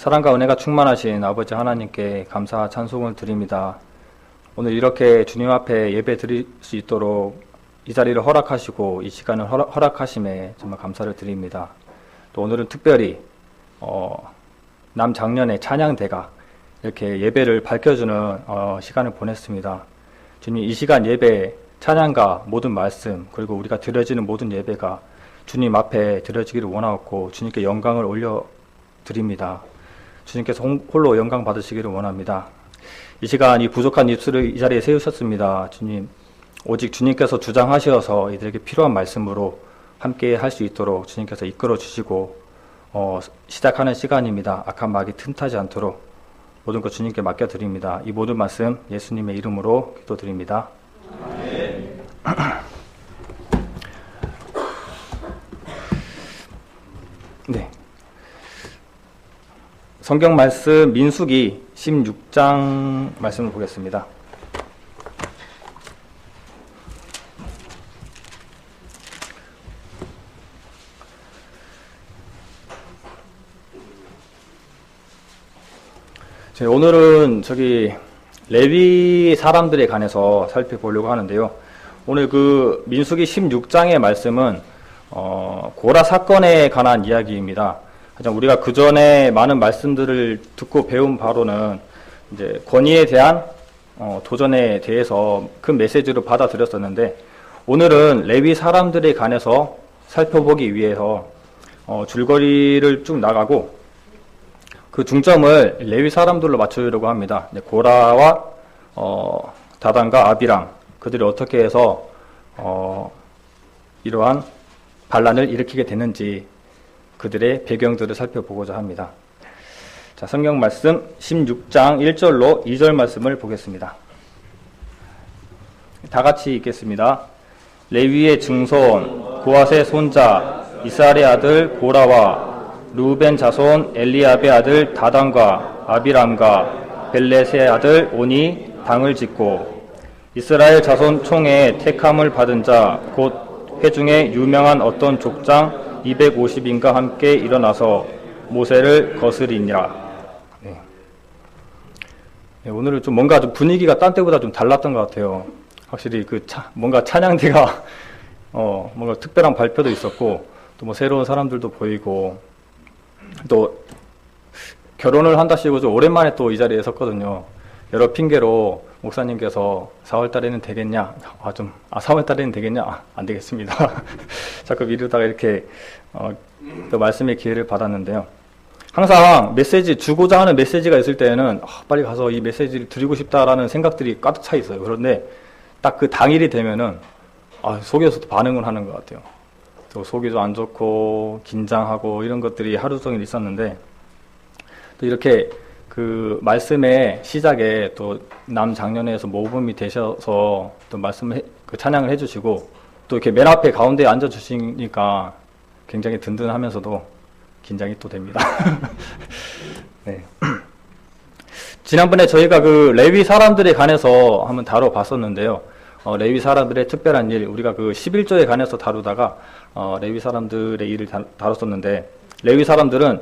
사랑과 은혜가 충만하신 아버지 하나님께 감사 찬송을 드립니다. 오늘 이렇게 주님 앞에 예배 드릴 수 있도록 이 자리를 허락하시고 이 시간을 허락하심에 정말 감사를 드립니다. 또 오늘은 특별히 남작년의 찬양대가 이렇게 예배를 밝혀주는 시간을 보냈습니다. 주님, 이 시간 예배, 찬양과 모든 말씀, 그리고 우리가 드려지는 모든 예배가 주님 앞에 드려지기를 원하옵고 주님께 영광을 올려드립니다. 주님께서 홀로 영광 받으시기를 원합니다. 이 시간 이 부족한 입술을 이 자리에 세우셨습니다. 주님, 오직 주님께서 주장하셔서 이들에게 필요한 말씀으로 함께 할 수 있도록 주님께서 이끌어 주시고 시작하는 시간입니다. 악한 마귀 틈타지 않도록 모든 것 주님께 맡겨드립니다. 이 모든 말씀 예수님의 이름으로 기도드립니다. 아멘. 네. 성경 말씀 민수기 16장 말씀을 보겠습니다. 오늘은 레위 사람들에 관해서 살펴보려고 하는데요. 오늘 그 민수기 16장의 말씀은 고라 사건에 관한 이야기입니다. 가장 우리가 그 전에 많은 말씀들을 듣고 배운 바로는 이제 권위에 대한 도전에 대해서 큰 메시지로 받아들였었는데, 오늘은 레위 사람들에 관해서 살펴보기 위해서 줄거리를 쭉 나가고 그 중점을 레위 사람들로 맞추려고 합니다. 고라와 다단과 아비람, 그들이 어떻게 해서 이러한 반란을 일으키게 됐는지 그들의 배경들을 살펴보고자 합니다. 자, 성경 말씀 16장 1절로 2절 말씀을 보겠습니다. 다 같이 읽겠습니다. 레위의 증손 고앗의 손자 이스라엘의 아들 고라와 루벤 자손 엘리압의 아들 다단과 아비람과 벨렛의 아들 온이 당을 짓고 이스라엘 자손 총회의 택함을 받은 자 곧 회중에 유명한 어떤 족장 250인과 함께 일어나서 모세를 거스리니라. 네. 오늘은 좀 뭔가 좀 분위기가 딴 때보다 좀 달랐던 것 같아요. 확실히 뭔가 찬양대가 뭔가 특별한 발표도 있었고 또 뭐 새로운 사람들도 보이고 또 결혼을 한다시고 좀 오랜만에 또 이 자리에 섰거든요. 여러 핑계로 목사님께서 4월달에는 되겠냐? 4월달에는 되겠냐? 안 되겠습니다. 자꾸 미루다가 이렇게 또 말씀의 기회를 받았는데요. 항상 주고자 하는 메시지가 있을 때에는 빨리 가서 이 메시지를 드리고 싶다라는 생각들이 가득 차 있어요. 그런데 딱 그 당일이 되면은 속에서도 반응을 하는 것 같아요. 또 속이 좀 안 좋고 긴장하고 이런 것들이 하루 종일 있었는데, 또 이렇게 그 말씀의 시작에 또 남작년회에서 모범이 되셔서 또 찬양을 해주시고 또 이렇게 맨 앞에 가운데에 앉아주시니까 굉장히 든든하면서도 긴장이 또 됩니다. 네. 지난번에 저희가 그 레위 사람들에 관해서 한번 다뤄봤었는데요. 레위 사람들의 특별한 일, 우리가 그 11조에 관해서 다루다가 레위 사람들의 일을 다뤘었는데, 레위 사람들은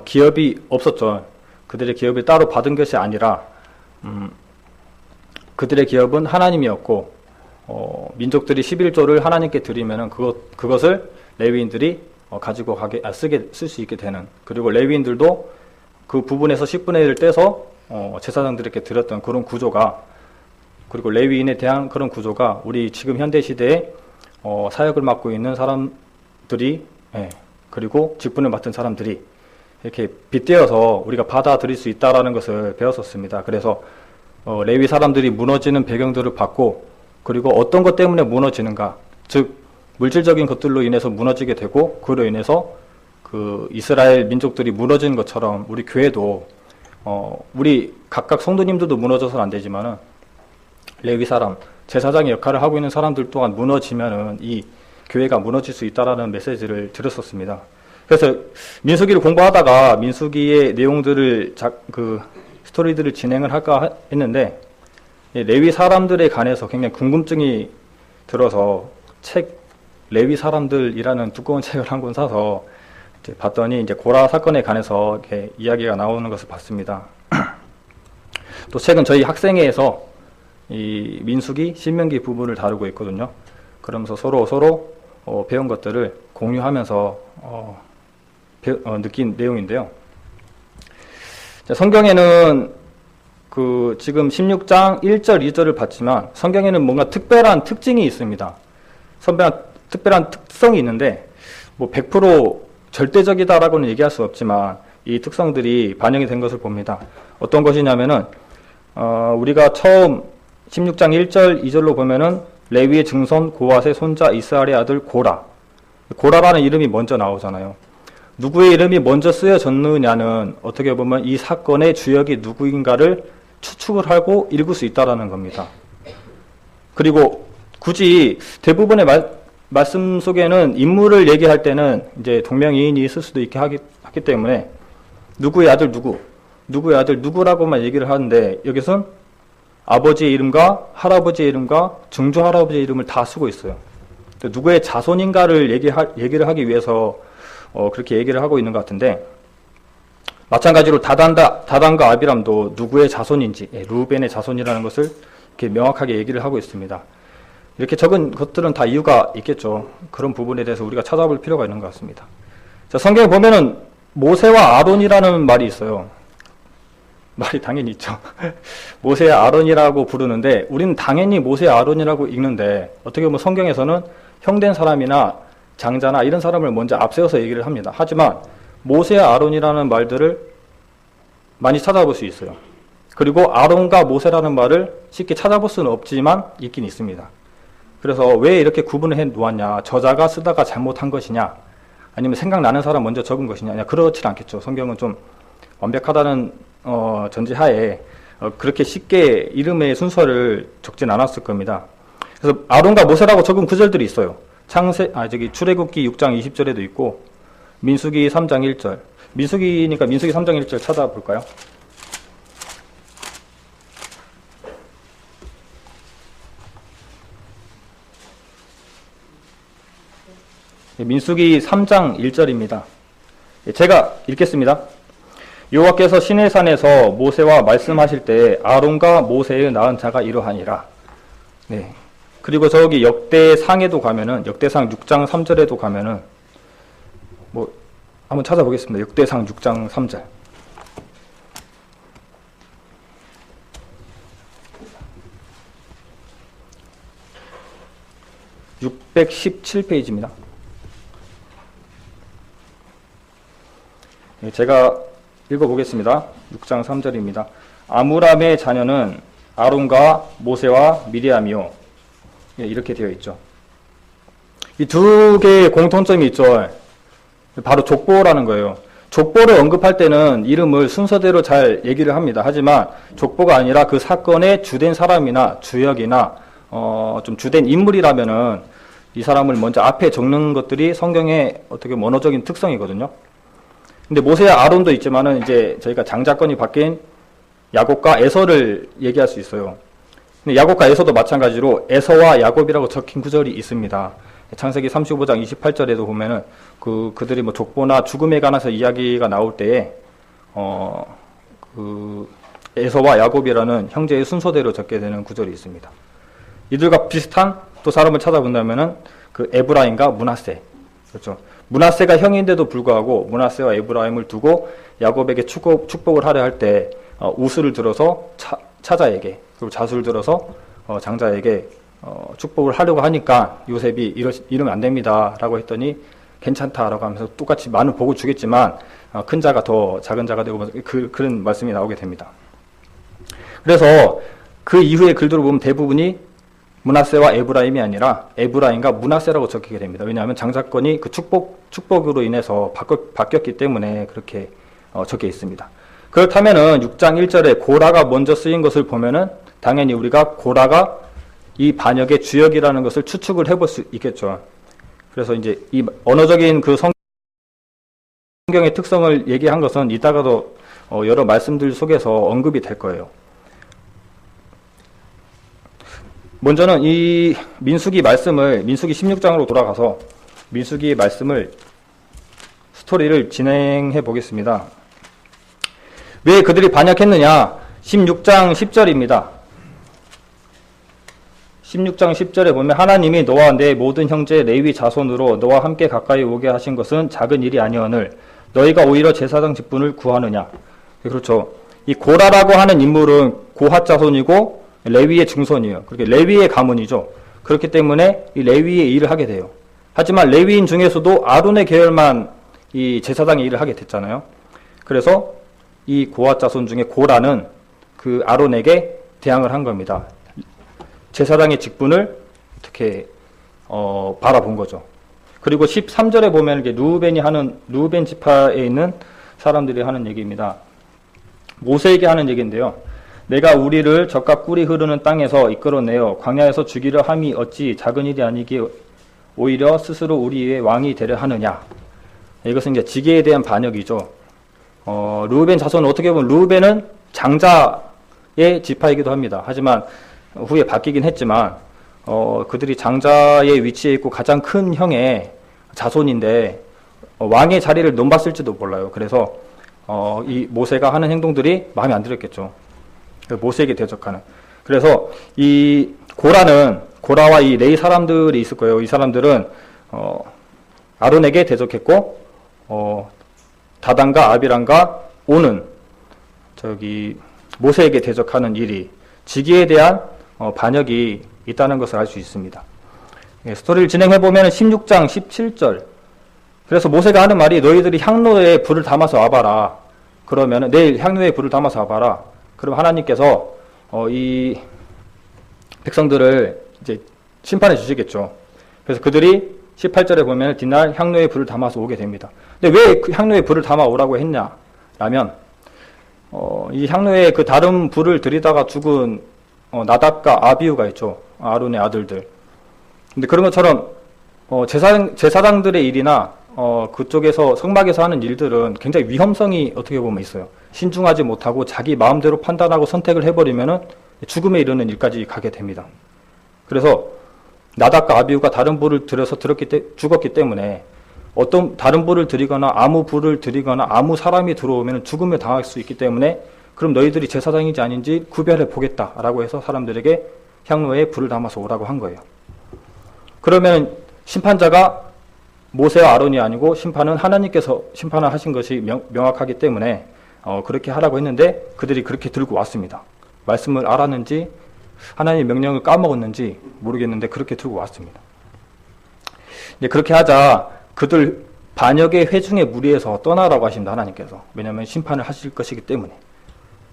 기업이 없었죠. 그들의 기업을 따로 받은 것이 아니라 그들의 기업은 하나님이었고 민족들이 11조를 하나님께 드리면은 그것을 레위인들이 가지고 쓸 수 있게 되는, 그리고 레위인들도 그 부분에서 10분의 1을 떼서 제사장들에게 드렸던 그런 구조가, 그리고 레위인에 대한 그런 구조가 우리 지금 현대 시대에 사역을 맡고 있는 사람들이, 그리고 직분을 맡은 사람들이 이렇게 빗대어서 우리가 받아들일 수 있다라는 것을 배웠었습니다. 그래서 레위 사람들이 무너지는 배경들을 봤고, 그리고 어떤 것 때문에 무너지는가, 즉 물질적인 것들로 인해서 무너지게 되고, 그로 인해서 그 이스라엘 민족들이 무너지는 것처럼 우리 교회도 우리 각각 성도님들도 무너져서는 안 되지만은 레위 사람, 제사장의 역할을 하고 있는 사람들 또한 무너지면은 이 교회가 무너질 수 있다라는 메시지를 드렸었습니다. 그래서 민수기를 공부하다가 민수기의 내용들을 스토리들을 진행을 할까 했는데, 레위 사람들에 관해서 굉장히 궁금증이 들어서 레위 사람들이라는 두꺼운 책을 한 권 사서 이제 봤더니 이제 고라 사건에 관해서 이렇게 이야기가 나오는 것을 봤습니다. 또 최근 저희 학생회에서 이 민수기, 신명기 부분을 다루고 있거든요. 그러면서 서로 배운 것들을 공유하면서 느낀 내용인데요. 자, 성경에는 그 지금 16장 1절, 2절을 봤지만 성경에는 뭔가 특별한 특징이 있습니다. 특별한 특성이 있는데 뭐 100% 절대적이다라고는 얘기할 수 없지만 이 특성들이 반영이 된 것을 봅니다. 어떤 것이냐면은 우리가 처음 16장 1절, 2절로 보면은 레위의 증손 고핫의 손자 이스라엘의 아들 고라라는 이름이 먼저 나오잖아요. 누구의 이름이 먼저 쓰여졌느냐는 어떻게 보면 이 사건의 주역이 누구인가를 추측을 하고 읽을 수 있다라는 겁니다. 그리고 굳이 대부분의 말씀 속에는 인물을 얘기할 때는 이제 동명이인이 있을 수도 있게 하기 때문에 누구의 아들 누구의 아들 누구라고만 얘기를 하는데 여기서는 아버지의 이름과 할아버지의 이름과 증조 할아버지의 이름을 다 쓰고 있어요. 누구의 자손인가를 얘기를 하기 위해서 그렇게 얘기를 하고 있는 것 같은데, 마찬가지로 다단과 아비람도 누구의 자손인지, 루벤의 자손이라는 것을 이렇게 명확하게 얘기를 하고 있습니다. 이렇게 적은 것들은 다 이유가 있겠죠. 그런 부분에 대해서 우리가 찾아볼 필요가 있는 것 같습니다. 자, 성경에 보면은 모세와 아론이라는 말이 있어요. 말이 당연히 있죠. 모세와 아론이라고 부르는데 우리는 당연히 모세와 아론이라고 읽는데 어떻게 보면 성경에서는 형된 사람이나 장자나 이런 사람을 먼저 앞세워서 얘기를 합니다. 하지만 모세와 아론이라는 말들을 많이 찾아볼 수 있어요. 그리고 아론과 모세라는 말을 쉽게 찾아볼 수는 없지만 있긴 있습니다. 그래서 왜 이렇게 구분을 해 놓았냐, 저자가 쓰다가 잘못한 것이냐, 아니면 생각나는 사람 먼저 적은 것이냐, 그렇지 않겠죠. 성경은 좀 완벽하다는 전제하에 그렇게 쉽게 이름의 순서를 적진 않았을 겁니다. 그래서 아론과 모세라고 적은 구절들이 있어요. 출애굽기 6장 20절에도 있고 민수기 3장 1절. 민수기니까 민수기 3장 1절 찾아볼까요? 민수기 3장 1절입니다. 제가 읽겠습니다. 여호와께서 시내산에서 모세와 말씀하실 때 아론과 모세의 낳은 자가 이러하니라. 네. 그리고 저기 역대상에도 가면은 역대상 6장 3절에도 가면은 뭐 한번 찾아보겠습니다. 역대상 6장 3절. 617페이지입니다. 네, 제가 읽어보겠습니다. 6장 3절입니다. 아므람의 자녀는 아론과 모세와 미리암이요. 이렇게 되어 있죠. 이 두 개의 공통점이 있죠. 바로 족보라는 거예요. 족보를 언급할 때는 이름을 순서대로 잘 얘기를 합니다. 하지만 족보가 아니라 그 사건의 주된 사람이나 주역이나 좀 주된 인물이라면은 이 사람을 먼저 앞에 적는 것들이 성경의 어떻게 언어적인 특성이거든요. 근데 모세와 아론도 있지만은 이제 저희가 장자권이 바뀐 야곱과 에서를 얘기할 수 있어요. 근데 야곱과 에서도 마찬가지로 에서와 야곱이라고 적힌 구절이 있습니다. 창세기 35장 28절에도 보면은 그들이 뭐 족보나 죽음에 관해서 이야기가 나올 때에 에서와 야곱이라는 형제의 순서대로 적게 되는 구절이 있습니다. 이들과 비슷한 또 사람을 찾아본다면은 그 에브라임과 므낫세, 그렇죠. 므낫세가 형인데도 불구하고 므낫세와 에브라임을 두고 야곱에게 축복을 하려 할 때 우스를 들어서 차자에게, 그리고 자수를 들어서 장자에게 축복을 하려고 하니까 요셉이 이러면 안 됩니다라고 했더니 괜찮다라고 하면서 똑같이 많은 복을 주겠지만 큰 자가 더 작은 자가 되고 그런 말씀이 나오게 됩니다. 그래서 그 이후의 글들을 보면 대부분이 므낫세와 에브라임이 아니라 에브라임과 므낫세라고 적히게 됩니다. 왜냐하면 장자권이 그 축복으로 인해서 바뀌었기 때문에 그렇게 적혀 있습니다. 그렇다면은 6장 1절에 고라가 먼저 쓰인 것을 보면은 당연히 우리가 고라가 이 반역의 주역이라는 것을 추측을 해볼 수 있겠죠. 그래서 이제 이 언어적인 그 성경의 특성을 얘기한 것은 이따가도 여러 말씀들 속에서 언급이 될 거예요. 먼저는 이 민수기 16장으로 돌아가서 민수기의 말씀을 스토리를 진행해 보겠습니다. 왜 그들이 반역했느냐? 16장 10절입니다. 16장 10절에 보면 하나님이 너와 내 모든 형제 레위 자손으로 너와 함께 가까이 오게 하신 것은 작은 일이 아니오늘 너희가 오히려 제사장 직분을 구하느냐. 그렇죠. 이 고라라고 하는 인물은 고핫 자손이고 레위의 증손이에요. 그렇게 레위의 가문이죠. 그렇기 때문에 이 레위의 일을 하게 돼요. 하지만 레위인 중에서도 아론의 계열만 이 제사장의 일을 하게 됐잖아요. 그래서 이 고핫 자손 중에 고라는 그 아론에게 대항을 한 겁니다. 제사장의 직분을 어떻게 바라본 거죠. 그리고 13절에 보면 이게 루벤 지파에 있는 사람들이 하는 얘기입니다. 모세에게 하는 얘기인데요. 내가 우리를 젖과 꿀이 흐르는 땅에서 이끌어내어 광야에서 죽이려 함이 어찌 작은 일이 아니기에 오히려 스스로 우리의 왕이 되려 하느냐. 이것은 이제 지계에 대한 반역이죠. 루벤 자손은 어떻게 보면 루벤은 장자의 지파이기도 합니다. 하지만 후에 바뀌긴 했지만 그들이 장자의 위치에 있고 가장 큰 형의 자손인데 왕의 자리를 넘봤을지도 몰라요. 그래서 이 모세가 하는 행동들이 마음에 안 들었겠죠. 모세에게 대적하는. 그래서 이 고라와 이 레위 사람들이 있을 거예요. 이 사람들은 아론에게 대적했고 다단과 아비람과 오는 모세에게 대적하는 일이 지기에 대한 반역이 있다는 것을 알 수 있습니다. 스토리를 진행해 보면 16장 17절. 그래서 모세가 하는 말이 너희들이 향로에 불을 담아서 와봐라. 그러면 내일 향로에 불을 담아서 와봐라. 그럼 하나님께서 이 백성들을 이제 심판해 주시겠죠. 그래서 그들이 18절에 보면 뒷날 향로에 불을 담아서 오게 됩니다. 근데 왜 그 향로에 불을 담아 오라고 했냐라면 이 향로에 그 다른 불을 들이다가 죽은 나답과 아비후가 있죠. 아론의 아들들. 근데 그런 것처럼 제사장들의 일이나 그쪽에서 성막에서 하는 일들은 굉장히 위험성이 어떻게 보면 있어요. 신중하지 못하고 자기 마음대로 판단하고 선택을 해버리면은 죽음에 이르는 일까지 가게 됩니다. 그래서 나답과 아비후가 다른 불을 들여서 죽었기 때문에 어떤 다른 불을 들이거나 아무 불을 들이거나 아무 사람이 들어오면 죽음에 당할 수 있기 때문에 그럼 너희들이 제사장인지 아닌지 구별해 보겠다라고 해서 사람들에게 향로에 불을 담아서 오라고 한 거예요. 그러면 심판자가 모세와 아론이 아니고 심판은 하나님께서 심판을 하신 것이 명확하기 때문에 그렇게 하라고 했는데 그들이 그렇게 들고 왔습니다. 말씀을 알았는지 하나님의 명령을 까먹었는지 모르겠는데 그렇게 들고 왔습니다. 이제 그렇게 하자 그들 반역의 회중의 무리에서 떠나라고 하십니다. 하나님께서. 왜냐하면 심판을 하실 것이기 때문에.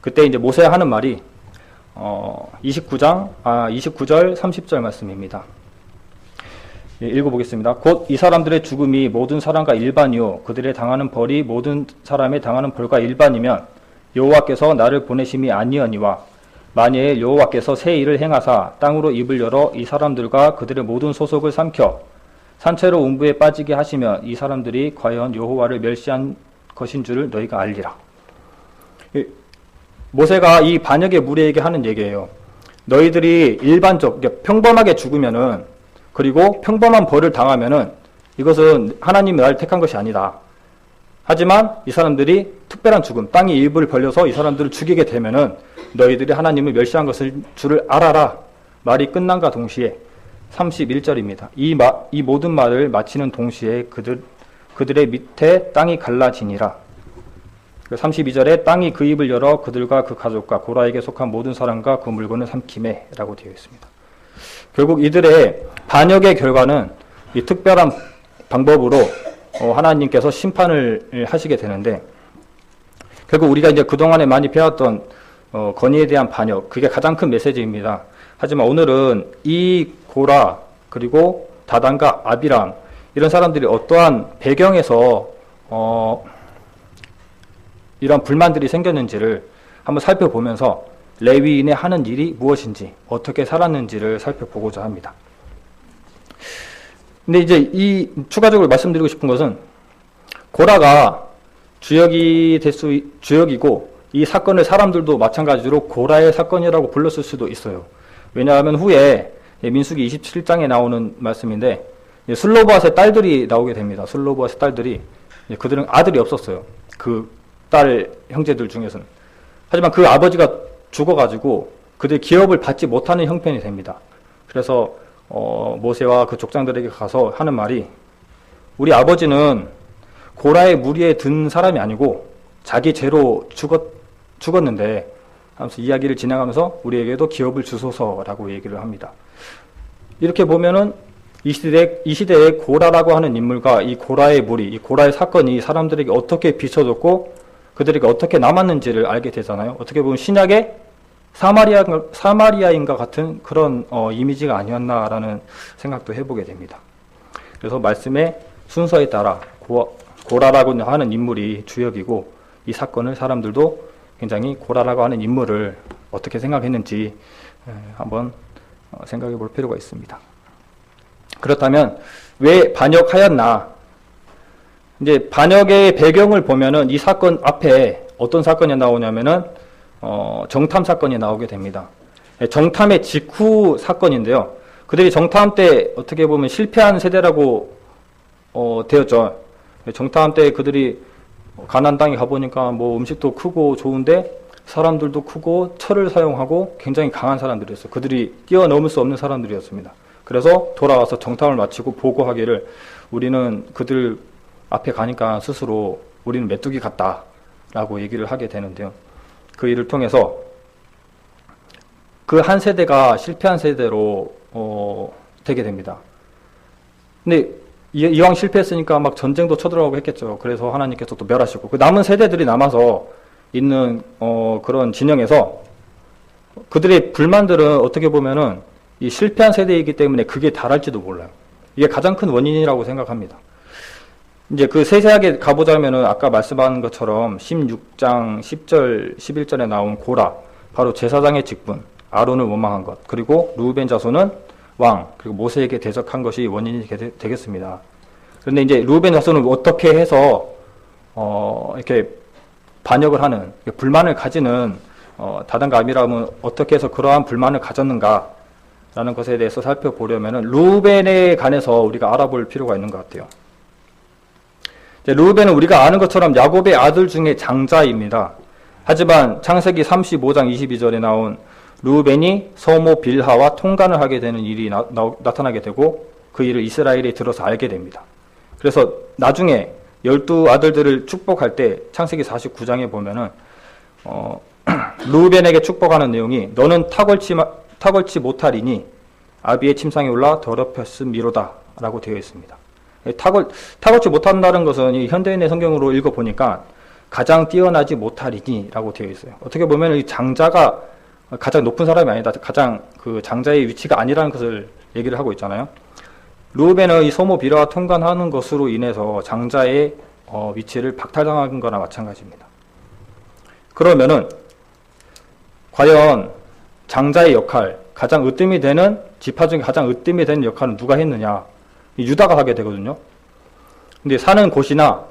그때 이제 모세가 하는 말이 29절 30절 말씀입니다. 예, 읽어보겠습니다. 곧 이 사람들의 죽음이 모든 사람과 일반이요 그들의 당하는 벌이 모든 사람의 당하는 벌과 일반이면 여호와께서 나를 보내심이 아니하니와 만일 여호와께서 새 일을 행하사 땅으로 입을 열어 이 사람들과 그들의 모든 소속을 삼켜 산채로 음부에 빠지게 하시면 이 사람들이 과연 여호와를 멸시한 것인 줄을 너희가 알리라. 모세가 이 반역의 무리에게 하는 얘기예요. 너희들이 평범하게 죽으면은 그리고 평범한 벌을 당하면은 이것은 하나님이 나를 택한 것이 아니다. 하지만 이 사람들이 특별한 죽음, 땅이 입을 벌려서 이 사람들을 죽이게 되면은 너희들이 하나님을 멸시한 것을 줄을 알아라. 말이 끝난과 동시에 31절입니다. 이 모든 말을 마치는 동시에 그들의 밑에 땅이 갈라지니라. 32절에 땅이 그 입을 열어 그들과 그 가족과 고라에게 속한 모든 사람과 그 물건을 삼키매 라고 되어 있습니다. 결국 이들의 반역의 결과는 이 특별한 방법으로 하나님께서 심판을 하시게 되는데 결국 우리가 이제 그동안에 많이 배웠던 건의에 대한 반역, 그게 가장 큰 메시지입니다. 하지만 오늘은 이 고라 그리고 다단과 아비람 이런 사람들이 어떠한 배경에서 이런 불만들이 생겼는지를 한번 살펴보면서 레위인의 하는 일이 무엇인지 어떻게 살았는지를 살펴보고자 합니다. 근데 이제 추가적으로 말씀드리고 싶은 것은 고라가 주역이고 이 사건을 사람들도 마찬가지로 고라의 사건이라고 불렀을 수도 있어요. 왜냐하면 후에 민수기 27장에 나오는 말씀인데 슬로보앗의 딸들이 나오게 됩니다. 슬로보앗의 딸들이 그들은 아들이 없었어요. 그 딸 형제들 중에서는. 하지만 그 아버지가 죽어가지고 그들이 기업을 받지 못하는 형편이 됩니다. 그래서 모세와 그 족장들에게 가서 하는 말이, 우리 아버지는 고라의 무리에 든 사람이 아니고 자기 죄로 죽었는데 하면서 이야기를 진행하면서 우리에게도 기업을 주소서라고 얘기를 합니다. 이렇게 보면은 이 시대에 고라라고 하는 인물과 이 고라의 무리, 이 고라의 사건이 사람들에게 어떻게 비춰졌고 그들에게 어떻게 남았는지를 알게 되잖아요. 어떻게 보면 신약의 사마리아인과 같은 그런 이미지가 아니었나라는 생각도 해보게 됩니다. 그래서 말씀의 순서에 따라 고라라고 하는 인물이 주역이고, 이 사건을 사람들도 굉장히 고라라고 하는 인물을 어떻게 생각했는지 한번 생각해 볼 필요가 있습니다. 그렇다면 왜 반역하였나? 이제 반역의 배경을 보면은 이 사건 앞에 어떤 사건이 나오냐면은 정탐 사건이 나오게 됩니다. 정탐의 직후 사건인데요. 그들이 정탐 때 어떻게 보면 실패한 세대라고 되었죠. 정탐 때 그들이 가나안 땅에 가보니까 뭐 음식도 크고 좋은데 사람들도 크고 철을 사용하고 굉장히 강한 사람들이었어요. 그들이 뛰어넘을 수 없는 사람들이었습니다. 그래서 돌아와서 정탐을 마치고 보고하기를, 우리는 그들 앞에 가니까 스스로 우리는 메뚜기 같다라고 얘기를 하게 되는데요. 그 일을 통해서 그 한 세대가 실패한 세대로 되게 됩니다. 근데 이왕 실패했으니까 막 전쟁도 쳐들어가고 했겠죠. 그래서 하나님께서 또 멸하시고, 그 남은 세대들이 남아서 있는 그런 진영에서 그들의 불만들은 어떻게 보면은 이 실패한 세대이기 때문에 그게 달할지도 몰라요. 이게 가장 큰 원인이라고 생각합니다. 이제 그 세세하게 가보자면은 아까 말씀한 것처럼 16장 10절 11절에 나온 고라, 바로 제사장의 직분, 아론을 원망한 것, 그리고 루벤 자손은 왕, 그리고 모세에게 대적한 것이 원인이 되겠습니다. 그런데 이제 루벤 자손은 어떻게 해서 이렇게 반역을 하는, 불만을 가지는 다단과 아비람은 어떻게 해서 그러한 불만을 가졌는가라는 것에 대해서 살펴보려면은 루벤에 관해서 우리가 알아볼 필요가 있는 것 같아요. 루벤은 우리가 아는 것처럼 야곱의 아들 중에 장자입니다. 하지만 창세기 35장 22절에 나온 루벤이 서모 빌하와 통간을 하게 되는 일이 나타나게 되고, 그 일을 이스라엘이 들어서 알게 됩니다. 그래서 나중에 12아들들을 축복할 때 창세기 49장에 보면은 루벤에게 축복하는 내용이, 너는 탁월치 못하리니 아비의 침상에 올라 더럽혔음이로다 라고 되어 있습니다. 탁월치 못한다는 것은 이 현대인의 성경으로 읽어보니까 가장 뛰어나지 못하리니 라고 되어 있어요. 어떻게 보면 이 장자가 가장 높은 사람이 아니다, 가장 그 장자의 위치가 아니라는 것을 얘기를 하고 있잖아요. 루벤은 이 소모 비라와 통관하는 것으로 인해서 장자의 위치를 박탈당한 거나 마찬가지입니다. 그러면은 과연 장자의 역할, 가장 으뜸이 되는 지파 중에 가장 으뜸이 되는 역할은 누가 했느냐? 유다가 하게 되거든요. 근데 사는 곳이나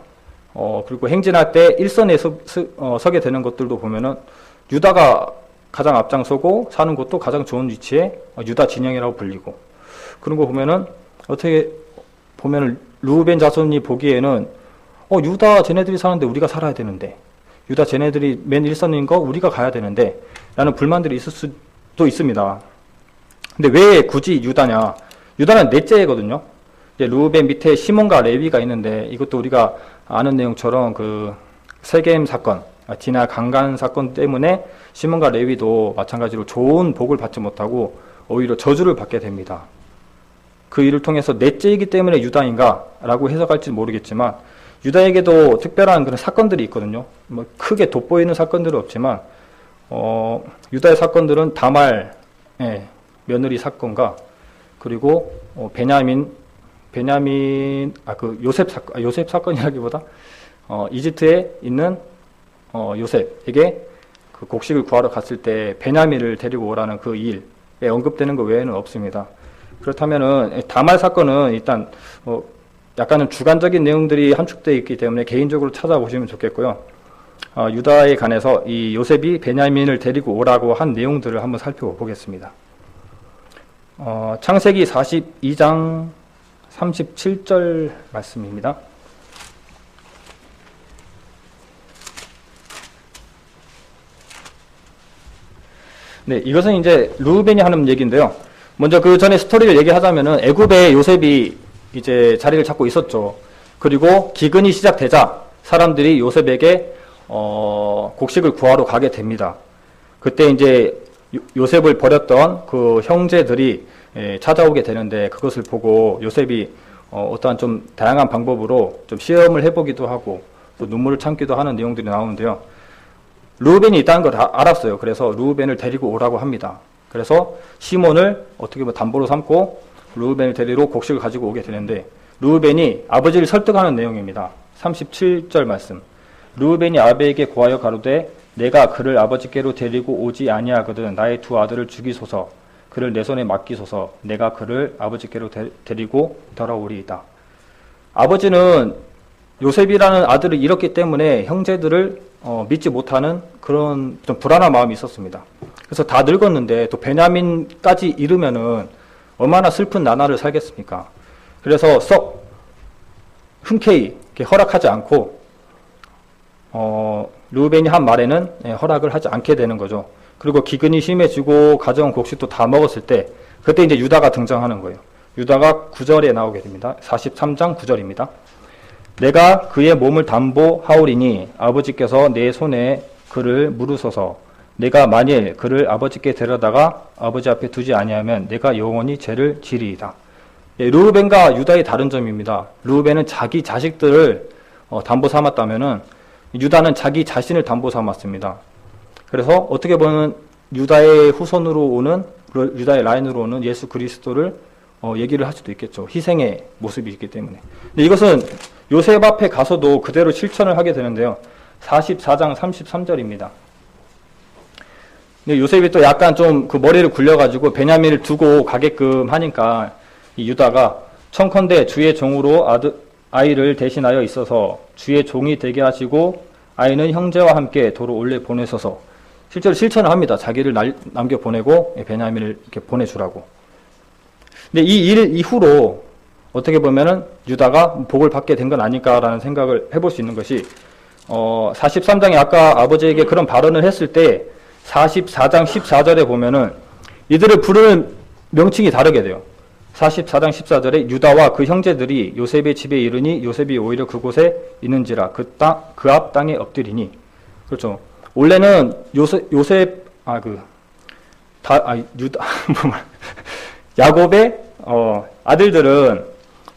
그리고 행진할 때 일선에 서게 되는 것들도 보면은 유다가 가장 앞장서고 사는 곳도 가장 좋은 위치에 유다 진영이라고 불리고, 그런 거 보면은 어떻게 보면은 루벤 자손이 보기에는 유다 쟤네들이 사는데 우리가 살아야 되는데, 유다 쟤네들이 맨 일선인 거 우리가 가야 되는데 라는 불만들이 있을 수도 있습니다. 근데 왜 굳이 유다냐? 유다는 넷째거든요. 이제 루벤 밑에 시몬과 레위가 있는데, 이것도 우리가 아는 내용처럼 그 세겜 사건, 디나 강간 사건 때문에 시몬과 레위도 마찬가지로 좋은 복을 받지 못하고 오히려 저주를 받게 됩니다. 그 일을 통해서 넷째이기 때문에 유다인가 라고 해석할지 모르겠지만, 유다에게도 특별한 그런 사건들이 있거든요. 뭐 크게 돋보이는 사건들은 없지만 유다의 사건들은 다말 며느리 사건과, 그리고 요셉 사건이라기보다 이집트에 있는 요셉에게 그 곡식을 구하러 갔을 때 베냐민을 데리고 오라는 그 일에 언급되는 것 외에는 없습니다. 그렇다면은 다말 사건은 일단 약간은 주관적인 내용들이 함축되어 있기 때문에 개인적으로 찾아보시면 좋겠고요. 유다에 관해서 이 요셉이 베냐민을 데리고 오라고 한 내용들을 한번 살펴보겠습니다. 창세기 42장 37절 말씀입니다. 네, 이것은 이제 르우벤이 하는 얘기인데요. 먼저 그 전에 스토리를 얘기하자면은 애굽에 요셉이 이제 자리를 잡고 있었죠. 그리고 기근이 시작되자 사람들이 요셉에게 곡식을 구하러 가게 됩니다. 그때 이제 요셉을 버렸던 그 형제들이 찾아오게 되는데 그것을 보고 요셉이 어떠한 좀 다양한 방법으로 좀 시험을 해보기도 하고 또 눈물을 참기도 하는 내용들이 나오는데요. 르우벤이 있다는 걸 다 알았어요. 그래서 르우벤을 데리고 오라고 합니다. 그래서 시몬을 어떻게 보면 담보로 삼고 르우벤을 데리러 곡식을 가지고 오게 되는데 르우벤이 아버지를 설득하는 내용입니다. 37절 말씀. 르우벤이 아베에게 고하여 가로되 내가 그를 아버지께로 데리고 오지 아니하거든 나의 두 아들을 죽이소서 그를 내 손에 맡기소서 내가 그를 아버지께로 데리고 돌아오리이다. 아버지는 요셉이라는 아들을 잃었기 때문에 형제들을 믿지 못하는 그런 좀 불안한 마음이 있었습니다. 그래서 다 늙었는데 또 베냐민까지 잃으면은 얼마나 슬픈 나날을 살겠습니까? 그래서 썩 흔쾌히 이렇게 허락하지 않고 르우벤이 한 말에는 허락을 하지 않게 되는 거죠. 그리고 기근이 심해지고 가져온 곡식도 다 먹었을 때 그때 이제 유다가 등장하는 거예요. 유다가 9절에 나오게 됩니다. 43장 9절입니다. 내가 그의 몸을 담보하오리니 아버지께서 내 손에 그를 물으소서 내가 만일 그를 아버지께 데려다가 아버지 앞에 두지 아니하면 내가 영원히 죄를 지리이다. 르우벤과 유다의 다른 점입니다. 르우벤은 자기 자식들을 담보 삼았다면은 유다는 자기 자신을 담보 삼았습니다. 그래서 어떻게 보면 유다의 후손으로 오는 유다의 라인으로 오는 예수 그리스도를 얘기를 할 수도 있겠죠. 희생의 모습이 있기 때문에. 근데 이것은 요셉 앞에 가서도 그대로 실천을 하게 되는데요. 44장 33절입니다. 요셉이 또 약간 좀 그 머리를 굴려가지고 베냐민을 두고 가게끔 하니까 이 유다가 청컨대 주의 종으로 아이를 대신하여 있어서 주의 종이 되게 하시고 아이는 형제와 함께 도로 올려 보내소서. 실제로 실천을 합니다. 자기를 남겨 보내고 베냐민을 이렇게 보내주라고. 근데 이 일 이후로 어떻게 보면은 유다가 복을 받게 된 건 아닐까라는 생각을 해볼 수 있는 것이 43장에 아까 아버지에게 그런 발언을 했을 때 44장 14절에 보면은 이들을 부르는 명칭이 다르게 돼요. 44장 14절에 유다와 그 형제들이 요셉의 집에 이르니 요셉이 오히려 그곳에 있는지라 그 앞 땅에 엎드리니. 그렇죠. 원래는 야곱의 아들들은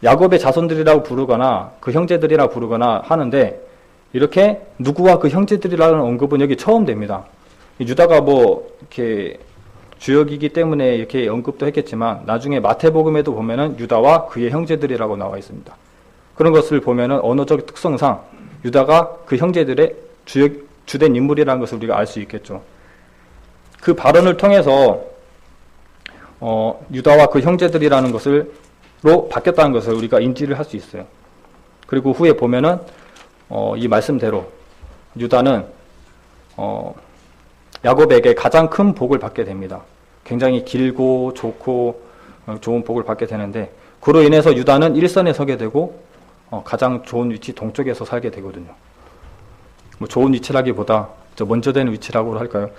야곱의 자손들이라고 부르거나 그 형제들이라고 부르거나 하는데 이렇게 누구와 그 형제들이라는 언급은 여기 처음 됩니다. 유다가 뭐 이렇게 주역이기 때문에 이렇게 언급도 했겠지만 나중에 마태복음에도 보면은 유다와 그의 형제들이라고 나와 있습니다. 그런 것을 보면은 언어적 특성상 유다가 그 형제들의 주된 인물이라는 것을 우리가 알 수 있겠죠. 그 발언을 통해서 유다와 그 형제들이라는 것으로 바뀌었다는 것을 우리가 인지를 할 수 있어요. 그리고 후에 보면은 이 말씀대로 유다는 야곱에게 가장 큰 복을 받게 됩니다. 굉장히 길고 좋고 좋은 복을 받게 되는데 그로 인해서 유다는 일선에 서게 되고 가장 좋은 위치 동쪽에서 살게 되거든요. 뭐 좋은 위치라기보다 먼저 되는 위치라고 할까요?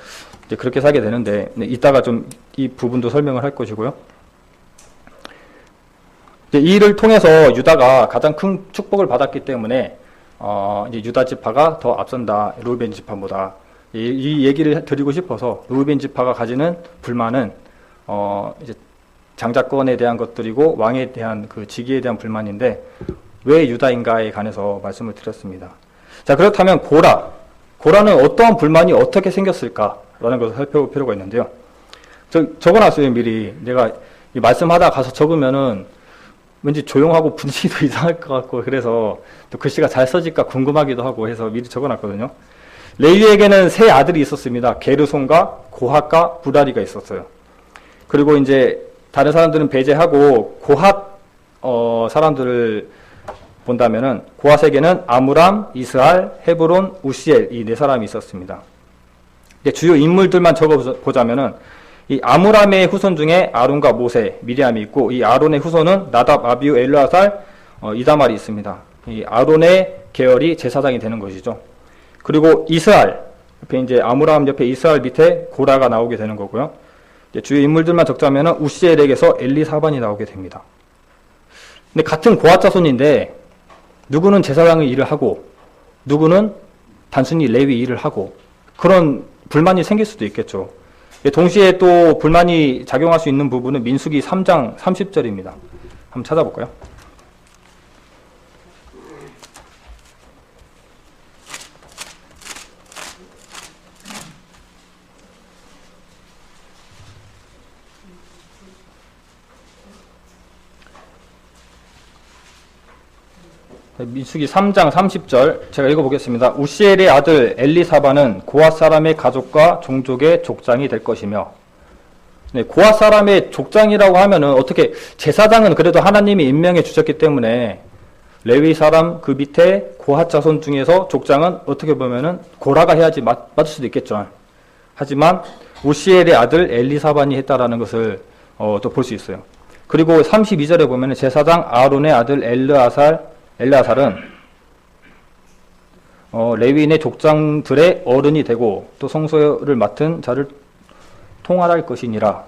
이제 그렇게 살게 되는데 이따가 좀 이 부분도 설명을 할 것이고요. 이제 이 일을 통해서 유다가 가장 큰 축복을 받았기 때문에 이제 유다 지파가 더 앞선다. 르우벤 지파보다. 이 얘기를 드리고 싶어서 르우벤 지파가 가지는 불만은 이제 장자권에 대한 것들이고 왕에 대한 그 직위에 대한 불만인데 왜 유다인가에 관해서 말씀을 드렸습니다. 자, 그렇다면 고라는 어떠한 불만이 어떻게 생겼을까라는 것을 살펴볼 필요가 있는데요. 적어놨어요. 미리. 내가 이 말씀하다 가서 적으면은 왠지 조용하고 분위기도 이상할 것 같고 그래서 또 글씨가 잘 써질까 궁금하기도 하고 해서 미리 적어놨거든요. 레위에게는 세 아들이 있었습니다. 게르손과 고핫과 부라리가 있었어요. 그리고 이제 다른 사람들은 배제하고 고핫 사람들을 본다면은 고핫에게는 아므람, 이스알, 헤브론, 우시엘 이 네 사람이 있었습니다. 주요 인물들만 적어보자면은 이 아므람의 후손 중에 아론과 모세, 미리암이 있고 이 아론의 후손은 나답, 아비우, 엘르아살, 이다말이 있습니다. 이 아론의 계열이 제사장이 되는 것이죠. 그리고 이스알, 옆에 이제 아므람 옆에 이스라엘 밑에 고라가 나오게 되는 거고요. 이제 주요 인물들만 적자면은 우시엘에게서 엘리사반이 나오게 됩니다. 근데 같은 고핫 자손인데 누구는 제사장의 일을 하고 누구는 단순히 레위 일을 하고 그런 불만이 생길 수도 있겠죠. 동시에 또 불만이 작용할 수 있는 부분은 민수기 3장 30절입니다. 한번 찾아볼까요? 민수기 3장 30절 제가 읽어보겠습니다. 우시엘의 아들 엘리사반은 고핫 사람의 가족과 종족의 족장이 될 것이며, 네, 고핫 사람의 족장이라고 하면은 어떻게 제사장은 그래도 하나님이 임명해 주셨기 때문에 레위 사람 그 밑에 고핫 자손 중에서 족장은 어떻게 보면은 고라가 해야지 맞을 수도 있겠죠. 하지만 우시엘의 아들 엘리사반이 했다라는 것을 또 볼 수 있어요. 그리고 32절에 보면은 제사장 아론의 아들 엘르아살은 레위인의 족장들의 어른이 되고 또 성소를 맡은 자를 통할할 것이니라.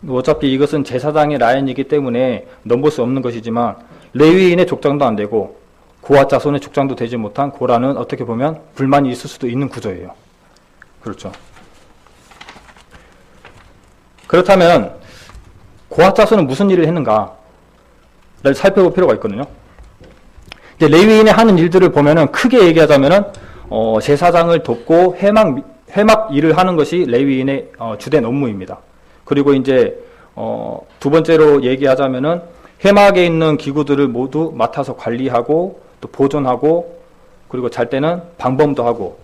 어차피 이것은 제사장의 라인이기 때문에 넘볼 수 없는 것이지만 레위인의 족장도 안 되고 고핫 자손의 족장도 되지 못한 고라는 어떻게 보면 불만이 있을 수도 있는 구조예요. 그렇죠. 그렇다면 고핫 자손은 무슨 일을 했는가를 살펴볼 필요가 있거든요. 이제 레위인의 하는 일들을 보면은 크게 얘기하자면은 제사장을 돕고 회막 일을 하는 것이 레위인의 주된 업무입니다. 그리고 이제 두 번째로 얘기하자면은 회막에 있는 기구들을 모두 맡아서 관리하고 또 보존하고 그리고 잘 때는 방범도 하고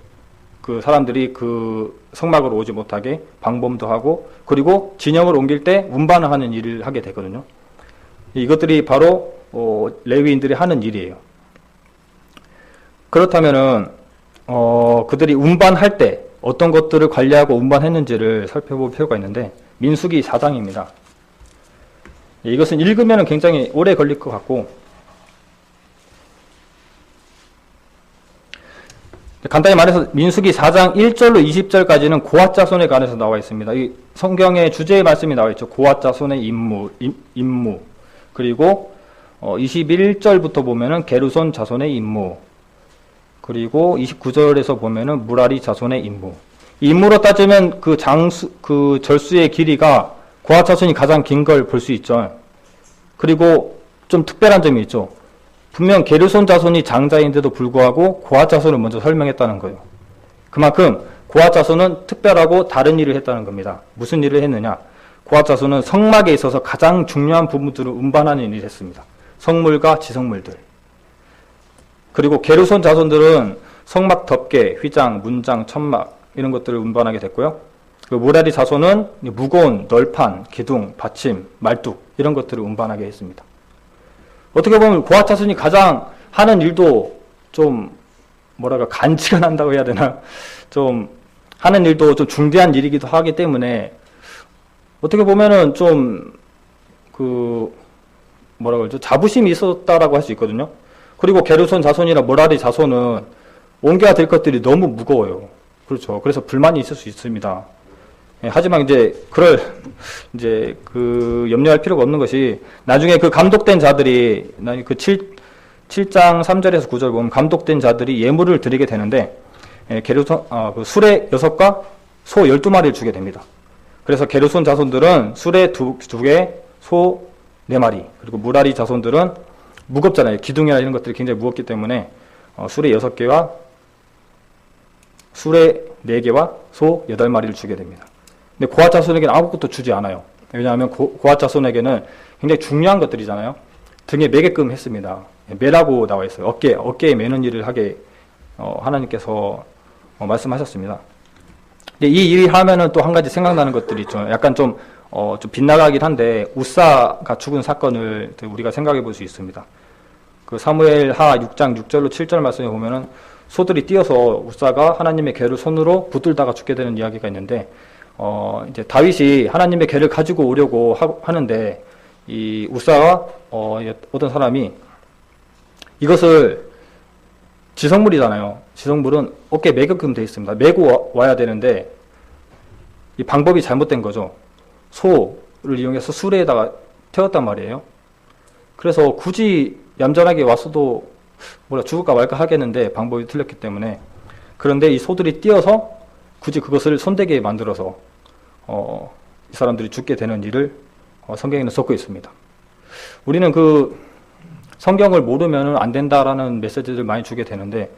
그 사람들이 그 성막으로 오지 못하게 방범도 하고 그리고 진영을 옮길 때 운반을 하는 일을 하게 되거든요. 이것들이 바로 레위인들이 하는 일이에요. 그렇다면은 그들이 운반할 때 어떤 것들을 관리하고 운반했는지를 살펴볼 필요가 있는데 민수기 4장입니다. 이것은 읽으면 굉장히 오래 걸릴 것 같고 간단히 말해서 민수기 4장 1절로 20절까지는 고핫 자손에 관해서 나와 있습니다. 이 성경의 주제의 말씀이 나와 있죠. 고핫 자손의 임무. 그리고 21절부터 보면은 게르손 자손의 임무. 그리고 29절에서 보면은 무라리 자손의 임무. 임무로 따지면 그 절수의 길이가 고핫 자손이 가장 긴 걸 볼 수 있죠. 그리고 좀 특별한 점이 있죠. 분명 게르손 자손이 장자인데도 불구하고 고핫 자손을 먼저 설명했다는 거예요. 그만큼 고핫 자손은 특별하고 다른 일을 했다는 겁니다. 무슨 일을 했느냐? 고핫 자손은 성막에 있어서 가장 중요한 부분들을 운반하는 일을 했습니다. 성물과 지성물들. 그리고 게르손 자손들은 성막 덮개, 휘장, 문장, 천막 이런 것들을 운반하게 됐고요. 그 무라리 자손은 무거운 널판, 기둥, 받침, 말뚝 이런 것들을 운반하게 했습니다. 어떻게 보면 고핫 자손이 가장 하는 일도 좀 간지가 난다고 해야 되나? 좀 하는 일도 좀 중대한 일이기도 하기 때문에 어떻게 보면은 좀 자부심이 있었다라고 할 수 있거든요. 그리고 게르손 자손이나 무라리 자손은 옮겨야 될 것들이 너무 무거워요. 그렇죠. 그래서 불만이 있을 수 있습니다. 하지만 염려할 필요가 없는 것이 나중에 그 감독된 자들이 그 7장 3절에서 9절 보면 감독된 자들이 예물을 드리게 되는데 수레 6과 소 12마리를 주게 됩니다. 그래서 게르손 자손들은 수레 2개, 소 4마리, 그리고 무라리 자손들은 무겁잖아요. 기둥이나 이런 것들이 굉장히 무겁기 때문에 수레 6개와 수레 4개와 소 8마리를 주게 됩니다. 근데 고핫 자손에게는 아무것도 주지 않아요. 왜냐하면 고핫 자손에게는 굉장히 중요한 것들이잖아요. 등에 매게끔 했습니다. 매라고 나와 있어요. 어깨에 매는 일을 하게 하나님께서 말씀하셨습니다. 근데 이 일을 하면은 또 한 가지 생각나는 것들이 있죠. 약간 좀 빗나가긴 한데 우사가 죽은 사건을 우리가 생각해 볼 수 있습니다. 그 사무엘하 6장 6절로 7절 말씀에 보면은 소들이 뛰어서 우사가 하나님의 개를 손으로 붙들다가 죽게 되는 이야기가 있는데 이제 다윗이 하나님의 개를 가지고 오려고 하는데 이 우사와 어떤 사람이 이것을 지성물이잖아요. 지성물은 어깨에 매게끔 되어 있습니다. 메고 와야 되는데 이 방법이 잘못된 거죠. 소를 이용해서 수레에다가 태웠단 말이에요. 그래서 굳이 얌전하게 왔어도 죽을까 말까 하겠는데 방법이 틀렸기 때문에. 그런데 이 소들이 뛰어서 굳이 그것을 손대게 만들어서 이 사람들이 죽게 되는 일을 성경에는 적고 있습니다. 우리는 그 성경을 모르면 안 된다라는 메시지를 많이 주게 되는데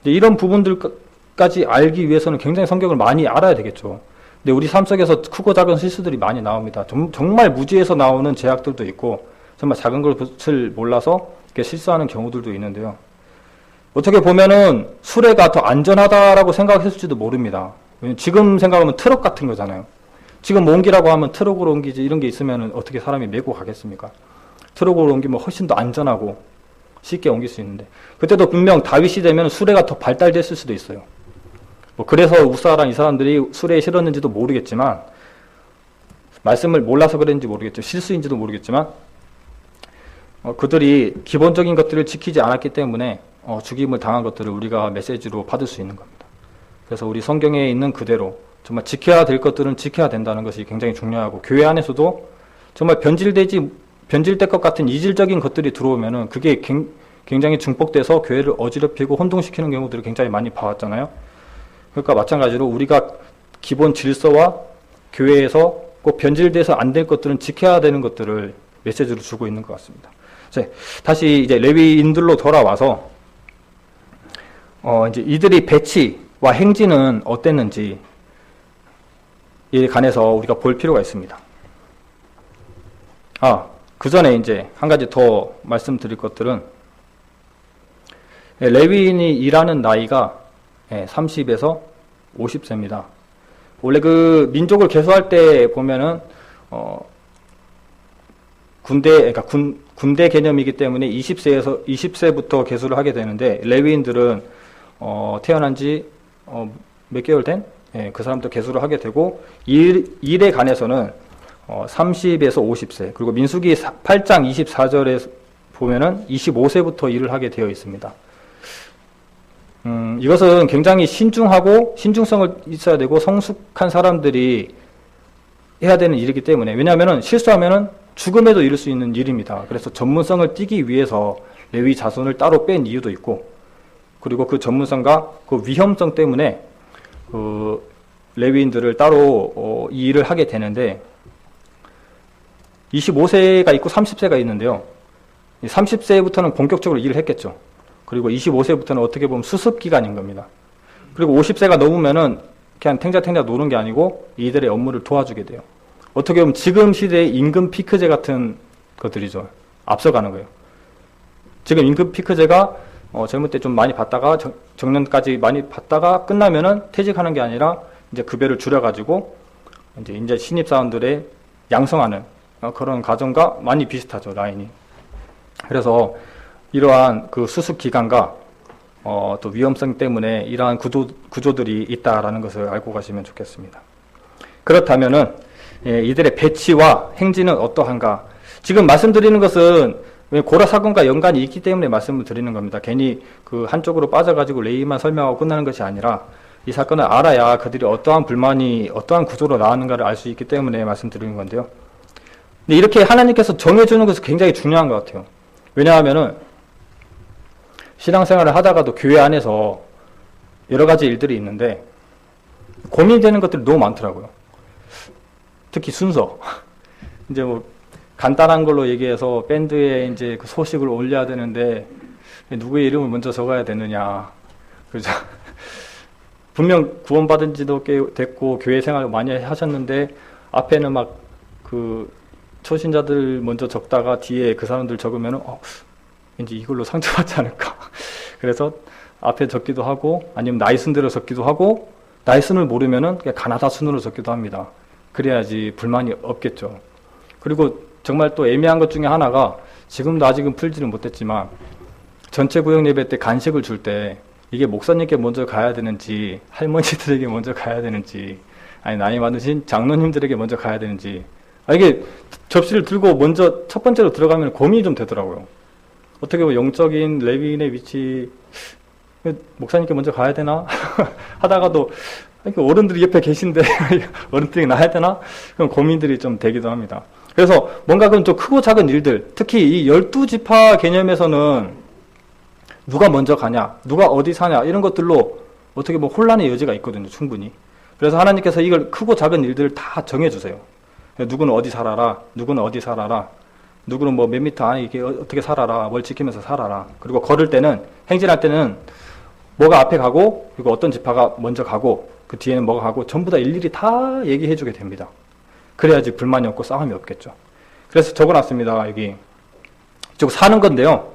이런 부분들까지 알기 위해서는 굉장히 성경을 많이 알아야 되겠죠. 근데 우리 삶 속에서 크고 작은 실수들이 많이 나옵니다. 정말 무지에서 나오는 제약들도 있고 정말 작은 것을 몰라서 이렇게 실수하는 경우들도 있는데요. 어떻게 보면은 수레가 더 안전하다라고 생각했을지도 모릅니다. 지금 생각하면 트럭 같은 거잖아요. 지금 옮기라고 하면 트럭으로 옮기지 이런 게 있으면 어떻게 사람이 메고 가겠습니까? 트럭으로 옮기면 훨씬 더 안전하고 쉽게 옮길 수 있는데 그때도 분명 다윗이 되면 수레가 더 발달됐을 수도 있어요. 그래서 우사랑 이 사람들이 수레에 실었는지도 모르겠지만 말씀을 몰라서 그랬는지 모르겠죠. 실수인지도 모르겠지만 그들이 기본적인 것들을 지키지 않았기 때문에 죽임을 당한 것들을 우리가 메시지로 받을 수 있는 겁니다. 그래서 우리 성경에 있는 그대로 정말 지켜야 될 것들은 지켜야 된다는 것이 굉장히 중요하고 교회 안에서도 정말 변질될 것 같은 이질적인 것들이 들어오면은 그게 굉장히 증폭돼서 교회를 어지럽히고 혼동시키는 경우들을 굉장히 많이 봐왔잖아요. 그러니까 마찬가지로 우리가 기본 질서와 교회에서 꼭 변질돼서 안 될 것들은 지켜야 되는 것들을 메시지로 주고 있는 것 같습니다. 다시 이제 레위인들로 돌아와서 이제 이들의 배치와 행진은 어땠는지 에 관해서 우리가 볼 필요가 있습니다. 그 전에 이제 한 가지 더 말씀드릴 것들은 레위인이 일하는 나이가 30에서 50세입니다. 원래 그 민족을 개수할 때 보면은 군대 개념이기 때문에 20세부터 개수를 하게 되는데 레위인들은 태어난 지 몇 개월 된 그 사람도 개수를 하게 되고 일에 관해서는 30에서 50세 그리고 민수기 8장 24절에 보면은 25세부터 일을 하게 되어 있습니다. 이것은 굉장히 신중하고 신중성을 있어야 되고 성숙한 사람들이 해야 되는 일이기 때문에 왜냐하면은 실수하면은 죽음에도 이를 수 있는 일입니다. 그래서 전문성을 띠기 위해서 레위 자손을 따로 뺀 이유도 있고 그리고 그 전문성과 그 위험성 때문에 그 레위인들을 따로 이 일을 하게 되는데 25세가 있고 30세가 있는데요. 30세부터는 본격적으로 일을 했겠죠. 그리고 25세부터는 어떻게 보면 수습 기간인 겁니다. 그리고 50세가 넘으면은 그냥 탱자탱자 노는 게 아니고 이들의 업무를 도와주게 돼요. 어떻게 보면 지금 시대의 임금 피크제 같은 것들이죠. 앞서가는 거예요. 지금 임금 피크제가 젊을 때 좀 많이 받다가 정년까지 많이 받다가 끝나면은 퇴직하는 게 아니라 이제 급여를 줄여가지고 이제 신입사원들의 양성하는 그런 과정과 많이 비슷하죠, 라인이. 그래서 이러한 그 수습 기간과 또 위험성 때문에 이러한 구조들이 있다라는 것을 알고 가시면 좋겠습니다. 그렇다면은 이들의 배치와 행진은 어떠한가? 지금 말씀드리는 것은 고라 사건과 연관이 있기 때문에 말씀을 드리는 겁니다. 괜히 그 한쪽으로 빠져가지고 레위만 설명하고 끝나는 것이 아니라 이 사건을 알아야 그들이 어떠한 불만이 어떠한 구조로 나왔는가를 알 수 있기 때문에 말씀드리는 건데요. 근데 이렇게 하나님께서 정해주는 것은 굉장히 중요한 것 같아요. 왜냐하면은 신앙생활을 하다가도 교회 안에서 여러 가지 일들이 있는데 고민되는 것들이 너무 많더라고요. 특히 순서. 이제 뭐 간단한 걸로 얘기해서 밴드에 이제 그 소식을 올려야 되는데 누구의 이름을 먼저 적어야 되느냐. 그죠? 분명 구원받은 지도 꽤 됐고 교회 생활 많이 하셨는데 앞에는 막 그 초신자들 먼저 적다가 뒤에 그 사람들 적으면은 왠지 이걸로 상처받지 않을까. 그래서 앞에 적기도 하고 아니면 나이 순대로 적기도 하고 나이 순을 모르면은 그냥 가나다 순으로 적기도 합니다. 그래야지 불만이 없겠죠. 그리고 정말 또 애매한 것 중에 하나가 지금도 아직은 풀지는 못했지만 전체 구역 예배 때 간식을 줄 때 이게 목사님께 먼저 가야 되는지 할머니들에게 먼저 가야 되는지 아니 나이 많으신 장로님들에게 먼저 가야 되는지 이게 접시를 들고 먼저 첫 번째로 들어가면 고민이 좀 되더라고요. 어떻게 보면 영적인 레위인의 위치 목사님께 먼저 가야 되나? 하다가도 어른들이 옆에 계신데 어른들이 나야 되나? 그런 고민들이 좀 되기도 합니다. 그래서 뭔가 그런 좀 크고 작은 일들, 특히 이 12지파 개념에서는 누가 먼저 가냐, 누가 어디 사냐, 이런 것들로 어떻게 보면 혼란의 여지가 있거든요, 충분히. 그래서 하나님께서 이걸 크고 작은 일들을 다 정해주세요. 누구는 어디 살아라, 누구는 어디 살아라, 누구는 뭐 몇 미터 안에 이렇게 어떻게 살아라, 뭘 지키면서 살아라. 그리고 걸을 때는, 행진할 때는 뭐가 앞에 가고, 그리고 어떤 지파가 먼저 가고, 그 뒤에는 뭐가 가고, 전부 다 일일이 다 얘기해주게 됩니다. 그래야지 불만이 없고 싸움이 없겠죠. 그래서 적어놨습니다. 여기 이쪽 사는 건데요.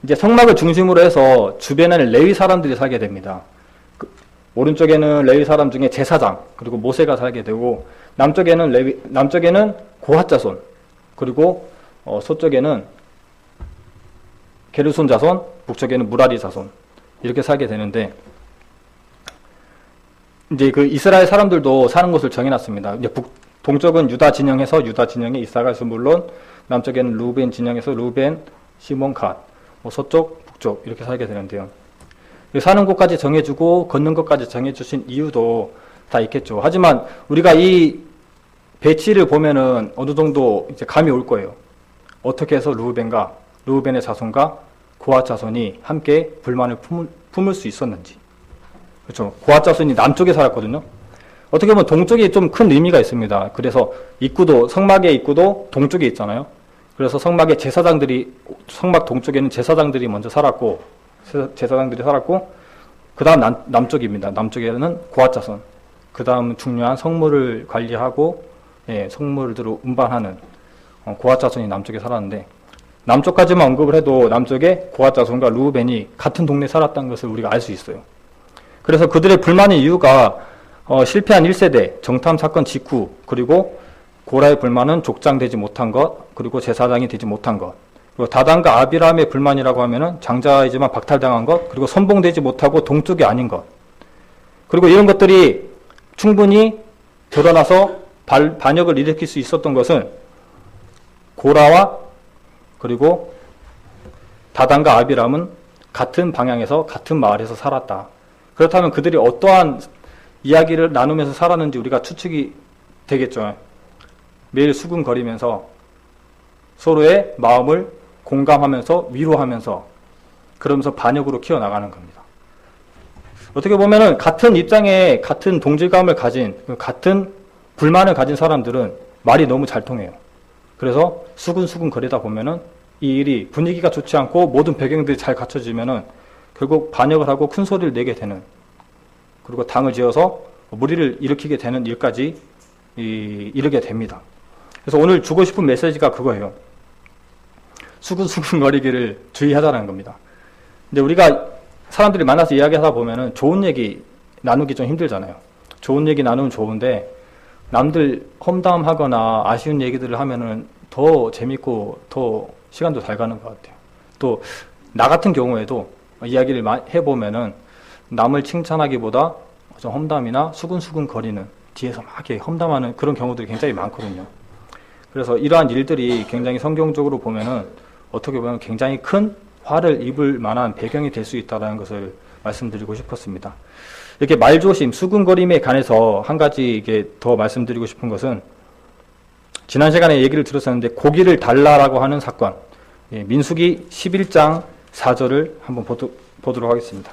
이제 성막을 중심으로 해서 주변에는 레위 사람들이 살게 됩니다. 오른쪽에는 레위 사람 중에 제사장, 그리고 모세가 살게 되고, 남쪽에는 고핫 자손, 그리고 서쪽에는 게르손 자손, 북쪽에는 무라리 자손, 이렇게 살게 되는데, 이제 그 이스라엘 사람들도 사는 곳을 정해놨습니다. 이제 동쪽은 유다 진영에서 유다 진영에 이사갈 스물론, 남쪽에는 루벤 진영에서 루벤, 시몬, 갓, 서쪽, 북쪽 이렇게 살게 되는데요. 사는 곳까지 정해주고 걷는 것까지 정해주신 이유도 다 있겠죠. 하지만 우리가 이 배치를 보면은 어느 정도 이제 감이 올 거예요. 어떻게 해서 루벤의 자손과 고핫 자손이 함께 불만을 품을 수 있었는지. 그렇죠. 고핫 자손이 남쪽에 살았거든요. 어떻게 보면 동쪽에 좀 큰 의미가 있습니다. 그래서 성막의 입구도 동쪽에 있잖아요. 그래서 성막 동쪽에는 제사장들이 먼저 살았고, 그 다음 남쪽입니다. 남쪽에는 고핫 자손, 그 다음 중요한 성물을 관리하고, 성물들을 운반하는 고핫 자손이 남쪽에 살았는데, 남쪽까지만 언급을 해도 남쪽에 고핫 자손과 루벤이 같은 동네에 살았다는 것을 우리가 알 수 있어요. 그래서 그들의 불만의 이유가 실패한 1세대 정탐 사건 직후, 그리고 고라의 불만은 족장되지 못한 것, 그리고 제사장이 되지 못한 것, 그리고 다단과 아비람의 불만이라고 하면은 장자이지만 박탈당한 것, 그리고 선봉되지 못하고 동쪽이 아닌 것, 그리고 이런 것들이 충분히 드러나서 반역을 일으킬 수 있었던 것은 고라와 그리고 다단과 아비람은 같은 방향에서 같은 마을에서 살았다. 그렇다면 그들이 어떠한 이야기를 나누면서 살았는지 우리가 추측이 되겠죠. 매일 수군거리면서 서로의 마음을 공감하면서 위로하면서 그러면서 반역으로 키워나가는 겁니다. 어떻게 보면은 같은 입장에 같은 동질감을 가진, 같은 불만을 가진 사람들은 말이 너무 잘 통해요. 그래서 수군수군 거리다 보면은 이 일이 분위기가 좋지 않고 모든 배경들이 잘 갖춰지면은 결국 반역을 하고 큰 소리를 내게 되는, 그리고 당을 지어서 무리를 일으키게 되는 일까지 이르게 됩니다. 그래서 오늘 주고 싶은 메시지가 그거예요. 수군수군거리기를 주의하자는 겁니다. 근데 우리가 사람들이 만나서 이야기하다 보면은 좋은 얘기 나누기 좀 힘들잖아요. 좋은 얘기 나누면 좋은데 남들 험담하거나 아쉬운 얘기들을 하면은 더 재밌고 더 시간도 잘 가는 것 같아요. 또 나 같은 경우에도 이야기를 해보면은 남을 칭찬하기보다 좀 험담이나 수근수근거리는 뒤에서 막 이렇게 험담하는 그런 경우들이 굉장히 많거든요. 그래서 이러한 일들이 굉장히 성경적으로 보면은 어떻게 보면 굉장히 큰 화를 입을 만한 배경이 될 수 있다는 것을 말씀드리고 싶었습니다. 이렇게 말조심, 수근거림에 관해서 한 가지 이게 더 말씀드리고 싶은 것은 지난 시간에 얘기를 들었었는데 고기를 달라라고 하는 사건, 민수기 11장 4절을 한번 보도록 하겠습니다.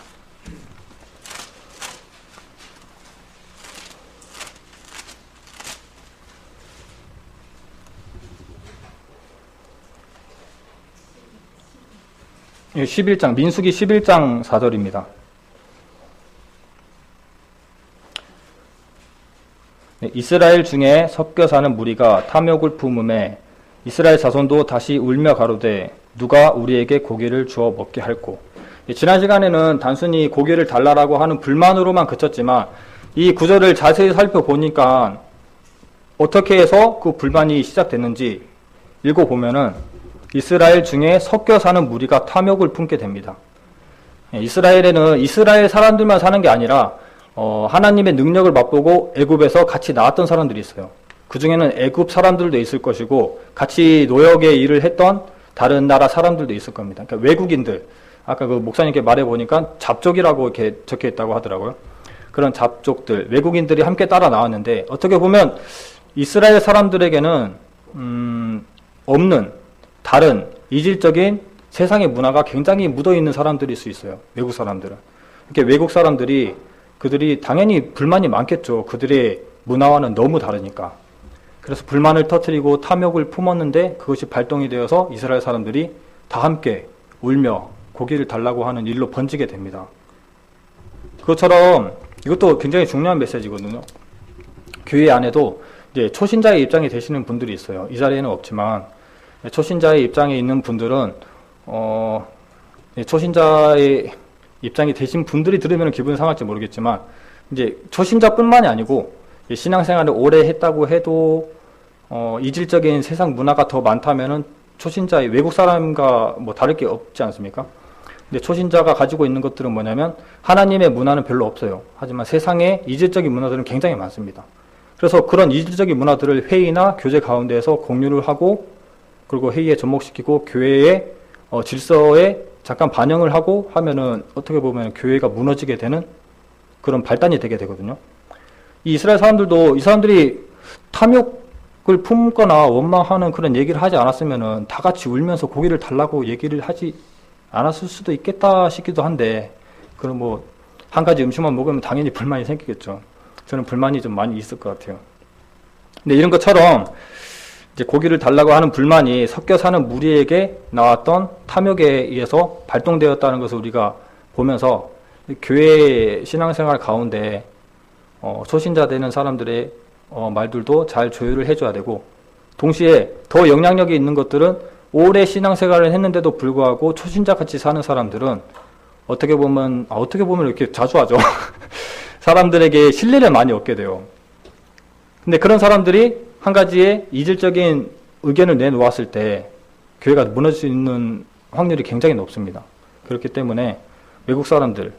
민수기 11장 4절입니다. 이스라엘 중에 섞여 사는 무리가 탐욕을 품음에 이스라엘 자손도 다시 울며 가로되 누가 우리에게 고기를 주어 먹게 할꼬. 지난 시간에는 단순히 고기를 달라라고 하는 불만으로만 그쳤지만 이 구절을 자세히 살펴보니까 어떻게 해서 그 불만이 시작됐는지 읽어보면은 이스라엘 중에 섞여 사는 무리가 탐욕을 품게 됩니다. 이스라엘에는 이스라엘 사람들만 사는 게 아니라 하나님의 능력을 맛보고 애굽에서 같이 나왔던 사람들이 있어요. 그 중에는 애굽 사람들도 있을 것이고 같이 노역의 일을 했던 다른 나라 사람들도 있을 겁니다. 그러니까 외국인들, 아까 그 목사님께 말해보니까 잡족이라고 이렇게 적혀 있다고 하더라고요. 그런 잡족들, 외국인들이 함께 따라 나왔는데, 어떻게 보면 이스라엘 사람들에게는 없는 다른 이질적인 세상의 문화가 굉장히 묻어있는 사람들일 수 있어요. 외국 사람들은. 이렇게 외국 사람들이 그들이 당연히 불만이 많겠죠. 그들의 문화와는 너무 다르니까. 그래서 불만을 터뜨리고 탐욕을 품었는데 그것이 발동이 되어서 이스라엘 사람들이 다 함께 울며 고기를 달라고 하는 일로 번지게 됩니다. 그것처럼 이것도 굉장히 중요한 메시지거든요. 교회 안에도 이제 초신자의 입장에 되시는 분들이 있어요. 이 자리에는 없지만 초신자의 입장에 있는 분들은 초신자의 입장이 되신 분들이 들으면 기분이 상할지 모르겠지만 이제 초신자뿐만이 아니고 신앙생활을 오래 했다고 해도 이질적인 세상 문화가 더 많다면은 초신자의 외국 사람과 뭐 다를 게 없지 않습니까? 근데 초신자가 가지고 있는 것들은 뭐냐면 하나님의 문화는 별로 없어요. 하지만 세상에 이질적인 문화들은 굉장히 많습니다. 그래서 그런 이질적인 문화들을 회의나 교제 가운데에서 공유를 하고 그리고 회의에 접목시키고 교회의 질서에 잠깐 반영을 하고 하면은 어떻게 보면 교회가 무너지게 되는 그런 발단이 되게 되거든요. 이 이스라엘 사람들도 이 사람들이 탐욕을 품거나 원망하는 그런 얘기를 하지 않았으면은 다 같이 울면서 고기를 달라고 얘기를 하지 않았을 수도 있겠다 싶기도 한데, 그럼 뭐 한 가지 음식만 먹으면 당연히 불만이 생기겠죠. 저는 불만이 좀 많이 있을 것 같아요. 근데 이런 것처럼 이제 고기를 달라고 하는 불만이 섞여 사는 무리에게 나왔던 탐욕에 의해서 발동되었다는 것을 우리가 보면서 교회 신앙생활 가운데 초신자 되는 사람들의 말들도 잘 조율을 해줘야 되고, 동시에 더 영향력이 있는 것들은 오래 신앙생활을 했는데도 불구하고 초신자 같이 사는 사람들은 어떻게 보면 이렇게 자주 하죠. 사람들에게 신뢰를 많이 얻게 돼요. 근데 그런 사람들이 한 가지의 이질적인 의견을 내놓았을 때 교회가 무너질 수 있는 확률이 굉장히 높습니다. 그렇기 때문에 외국 사람들,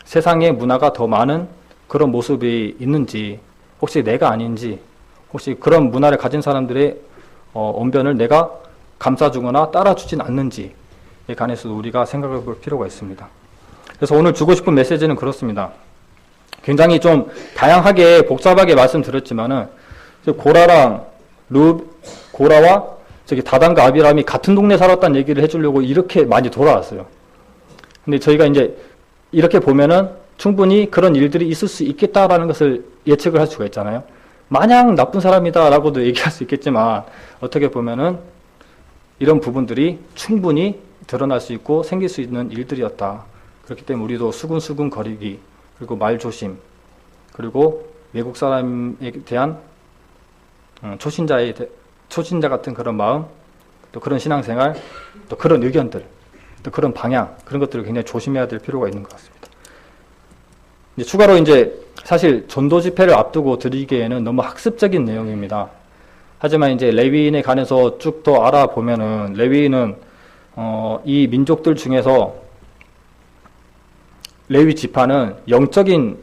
세상의 문화가 더 많은 그런 모습이 있는지, 혹시 내가 아닌지, 혹시 그런 문화를 가진 사람들의 언변을 내가 감싸주거나 따라주진 않는지에 관해서도 우리가 생각해 볼 필요가 있습니다. 그래서 오늘 주고 싶은 메시지는 그렇습니다. 굉장히 좀 다양하게 복잡하게 말씀드렸지만은 고라와 저기 다단과 아비람이 같은 동네 살았다는 얘기를 해주려고 이렇게 많이 돌아왔어요. 근데 저희가 이제 이렇게 보면은 충분히 그런 일들이 있을 수 있겠다라는 것을 예측을 할 수가 있잖아요. 마냥 나쁜 사람이다라고도 얘기할 수 있겠지만 어떻게 보면은 이런 부분들이 충분히 드러날 수 있고 생길 수 있는 일들이었다. 그렇기 때문에 우리도 수근수근 거리기, 그리고 말조심, 그리고 외국 사람에 대한 초신자 같은 그런 마음, 또 그런 신앙생활, 또 그런 의견들, 또 그런 방향, 그런 것들을 굉장히 조심해야 될 필요가 있는 것 같습니다. 이제 추가로 이제 사실 전도 집회를 앞두고 드리기에는 너무 학습적인 내용입니다. 하지만 이제 레위인에 관해서 쭉 더 알아보면은 레위인은 이 민족들 중에서 레위 지파는 영적인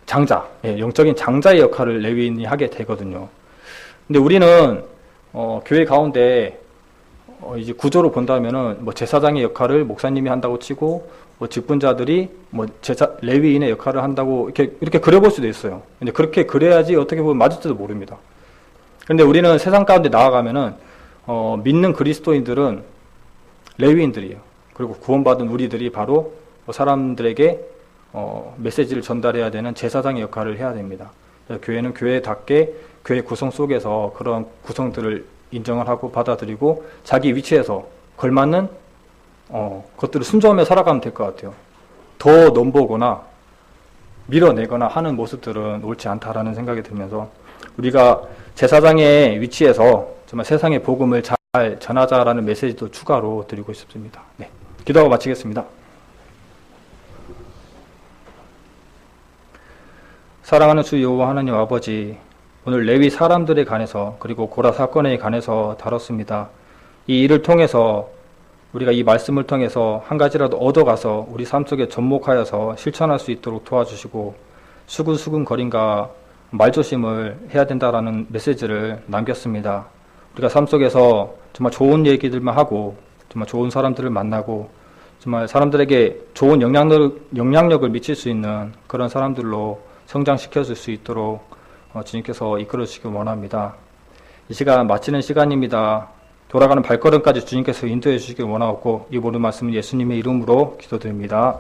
장자, 영적인 장자의 역할을 레위인이 하게 되거든요. 근데 우리는 교회 가운데 이제 구조로 본다면은 뭐 제사장의 역할을 목사님이 한다고 치고 뭐 직분자들이 뭐 레위인의 역할을 한다고 이렇게 그려볼 수도 있어요. 근데 그렇게 그려야지 어떻게 보면 맞을지도 모릅니다. 근데 우리는 세상 가운데 나아가면은 믿는 그리스도인들은 레위인들이에요. 그리고 구원받은 우리들이 바로 사람들에게 메시지를 전달해야 되는 제사장의 역할을 해야 됩니다. 교회는 교회답게 교회 구성 속에서 그런 구성들을 인정을 하고 받아들이고 자기 위치에서 걸맞는 것들을 순종하며 살아가면 될 것 같아요. 더 넘보거나 밀어내거나 하는 모습들은 옳지 않다라는 생각이 들면서 우리가 제사장의 위치에서 정말 세상의 복음을 잘 전하자라는 메시지도 추가로 드리고 싶습니다. 네, 기도하고 마치겠습니다. 사랑하는 주 여호와 하나님 아버지, 오늘 레위 사람들에 관해서 그리고 고라 사건에 관해서 다뤘습니다. 이 일을 통해서 우리가 이 말씀을 통해서 한 가지라도 얻어가서 우리 삶 속에 접목하여서 실천할 수 있도록 도와주시고 수근수근 거림과 말조심을 해야 된다라는 메시지를 남겼습니다. 우리가 삶 속에서 정말 좋은 얘기들만 하고 정말 좋은 사람들을 만나고 정말 사람들에게 좋은 영향력을 미칠 수 있는 그런 사람들로 성장시켜줄 수 있도록 주님께서 이끌어 주시길 원합니다. 이 시간 마치는 시간입니다. 돌아가는 발걸음까지 주님께서 인도해 주시길 원하고 이 모든 말씀은 예수님의 이름으로 기도드립니다.